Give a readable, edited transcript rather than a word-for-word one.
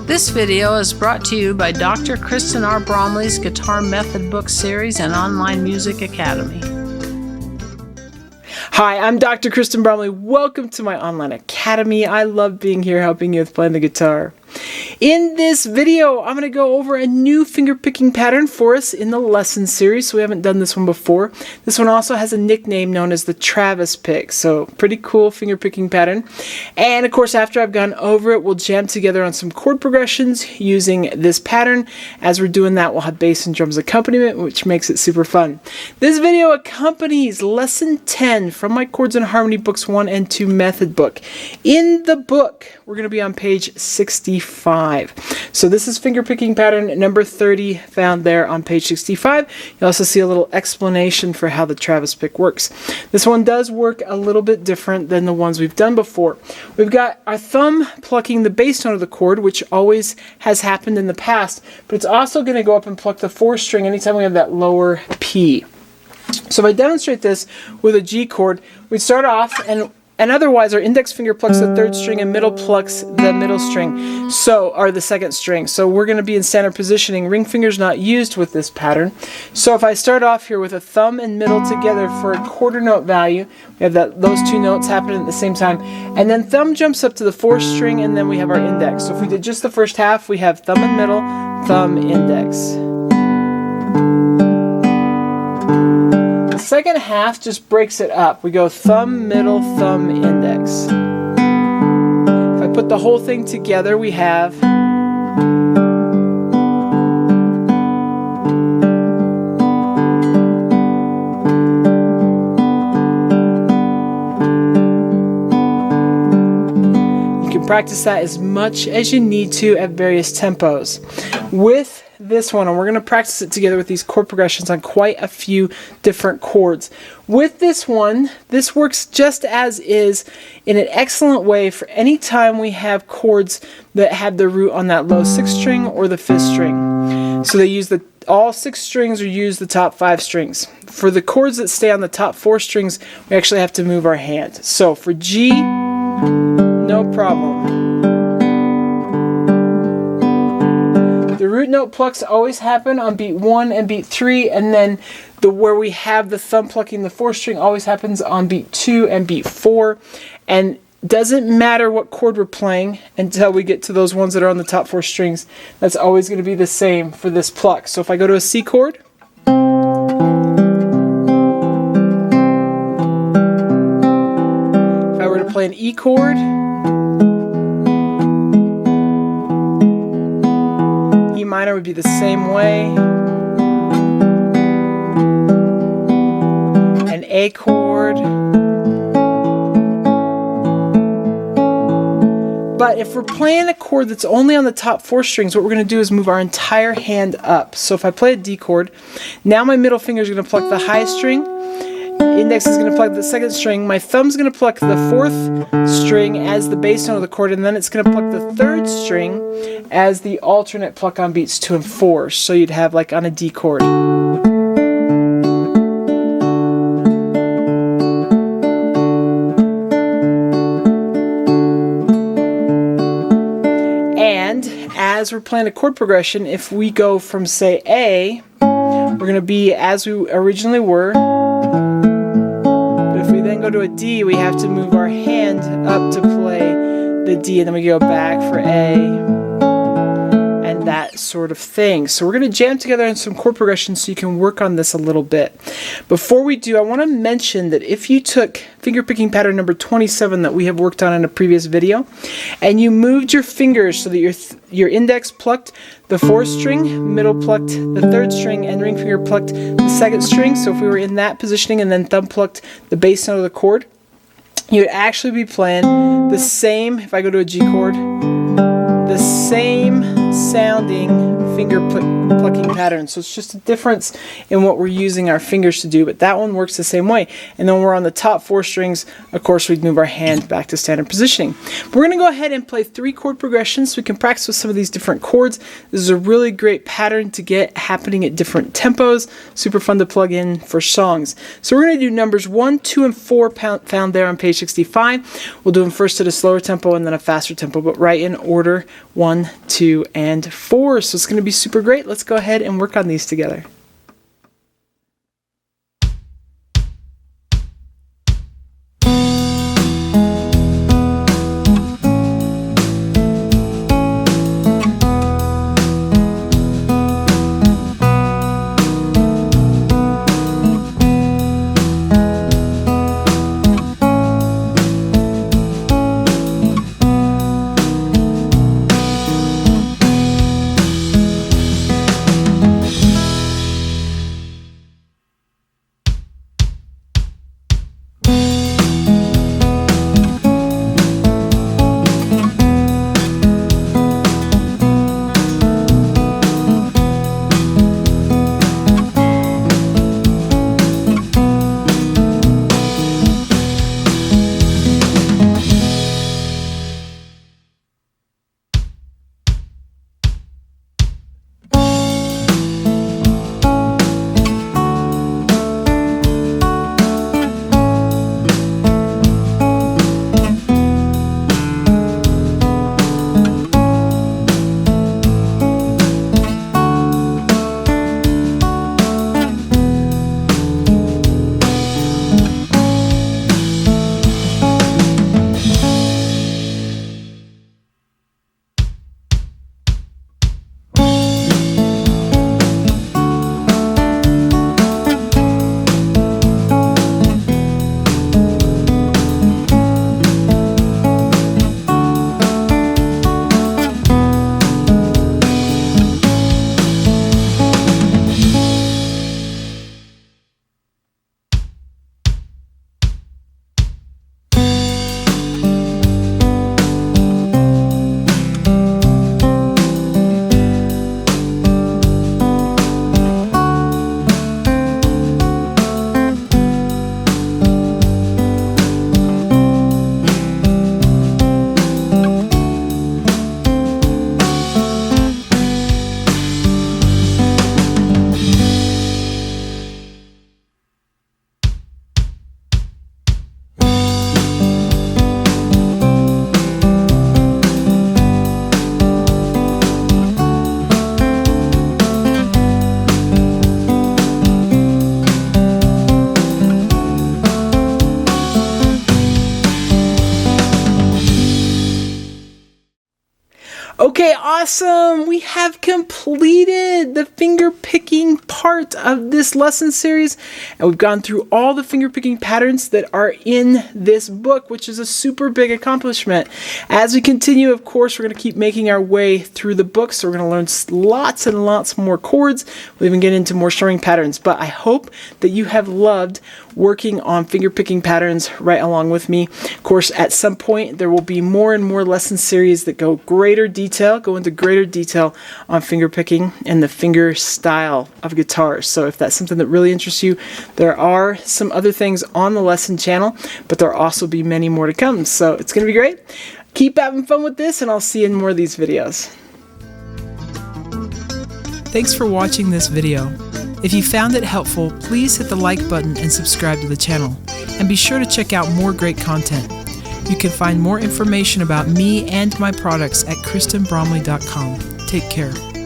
This video is brought to you by Dr. Kristen R. Bromley's Guitar Method Book Series and Online Music Academy. Hi, I'm Dr. Kristen Bromley. Welcome to my online academy. I love being here helping you with playing the guitar. In this video, I'm going to go over a new finger picking pattern for us in the lesson series. So we haven't done this one before. This one also has a nickname known as the Travis pick. So pretty cool finger picking pattern. And of course, after I've gone over it, we'll jam together on some chord progressions using this pattern. As we're doing that, we'll have bass and drums accompaniment, which makes it super fun. This video accompanies lesson 10 from my Chords and Harmony Books 1 and 2 method book. In the book, we're going to be on page 65. So this is finger picking pattern number 30, found there on page 65. You also see a little explanation for how the Travis pick works. This one does work a little bit different than the ones we've done before. We've got our thumb plucking the bass note of the chord, which always has happened in the past, but it's also going to go up and pluck the 4th string anytime we have that lower P. So if I demonstrate this with a G chord, we start off and otherwise our index finger plucks the 3rd string and middle plucks the middle string, or the 2nd string. So we're going to be in standard positioning. Ring finger's not used with this pattern. So if I start off here with a thumb and middle together for a quarter note value, we have those two notes happening at the same time, and then thumb jumps up to the 4th string, and then we have our index. So if we did just the first half, we have thumb and middle, thumb, index. The second half just breaks it up. We go thumb, middle, thumb, index. If I put the whole thing together, we have you can practice that as much as you need to at various tempos. With this one, and we're going to practice it together with these chord progressions on quite a few different chords. With this one, this works just as is in an excellent way for any time we have chords that have the root on that low 6th string or the 5th string. So they use all 6 strings or use the top 5 strings. For the chords that stay on the top 4 strings, we actually have to move our hand. So for G, no problem. The root note plucks always happen on beat 1 and beat 3, and then where we have the thumb plucking the 4th string always happens on beat 2 and beat 4. And doesn't matter what chord we're playing until we get to those ones that are on the top 4 strings. That's always going to be the same for this pluck. So if I go to a C chord, if I were to play an E chord, E minor would be the same way. An A chord. But if we're playing a chord that's only on the top 4 strings, what we're going to do is move our entire hand up. So if I play a D chord, now my middle finger is going to pluck the highest string. Index is going to pluck the 2nd string. My thumb's going to pluck the 4th string as the bass note of the chord, and then it's going to pluck the 3rd string as the alternate pluck on beats 2 and 4. So you'd have like on a D chord. And as we're playing a chord progression, if we go from, say, A, we're going to be as we originally were. If we then go to a D, we have to move our hand up to play the D, and then we go back for A, and that sort of thing. So we're going to jam together on some chord progressions so you can work on this a little bit. Before we do, I want to mention that if you took finger picking pattern number 27 that we have worked on in a previous video, and you moved your fingers so that your index plucked the 4th string, middle plucked the 3rd string, and ring finger plucked the 2nd string. So if we were in that positioning and then thumb plucked the bass note of the chord, you would actually be playing the same, if I go to a G chord, the same sounding plucking pattern. So it's just a difference in what we're using our fingers to do, but that one works the same way. And then when we're on the top 4 strings, of course, we'd move our hand back to standard positioning. We're going to go ahead and play 3 chord progressions so we can practice with some of these different chords. This is a really great pattern to get happening at different tempos. Super fun to plug in for songs. So we're going to do numbers 1, 2, and 4 found there on page 65. We'll do them first at a slower tempo and then a faster tempo, but right in order, 1, 2, and 4. So it's going to be super great. Let's go ahead and work on these together. Okay, awesome! We have completed the finger picking part of this lesson series, and we've gone through all the finger picking patterns that are in this book, which is a super big accomplishment. As we continue, of course, we're going to keep making our way through the book, so we're going to learn lots and lots more chords. We'll even get into more strumming patterns, but I hope that you have loved working on finger picking patterns right along with me. Of course, at some point, there will be more and more lesson series that go into greater detail on finger picking and the finger style of guitars. So if that's something that really interests you, there are some other things on the lesson channel, but there'll also be many more to come. So it's going to be great. Keep having fun with this, and I'll see you in more of these videos. Thanks for watching this video. If you found it helpful, please hit the like button and subscribe to the channel. And be sure to check out more great content. You can find more information about me and my products at KristenBromley.com. Take care.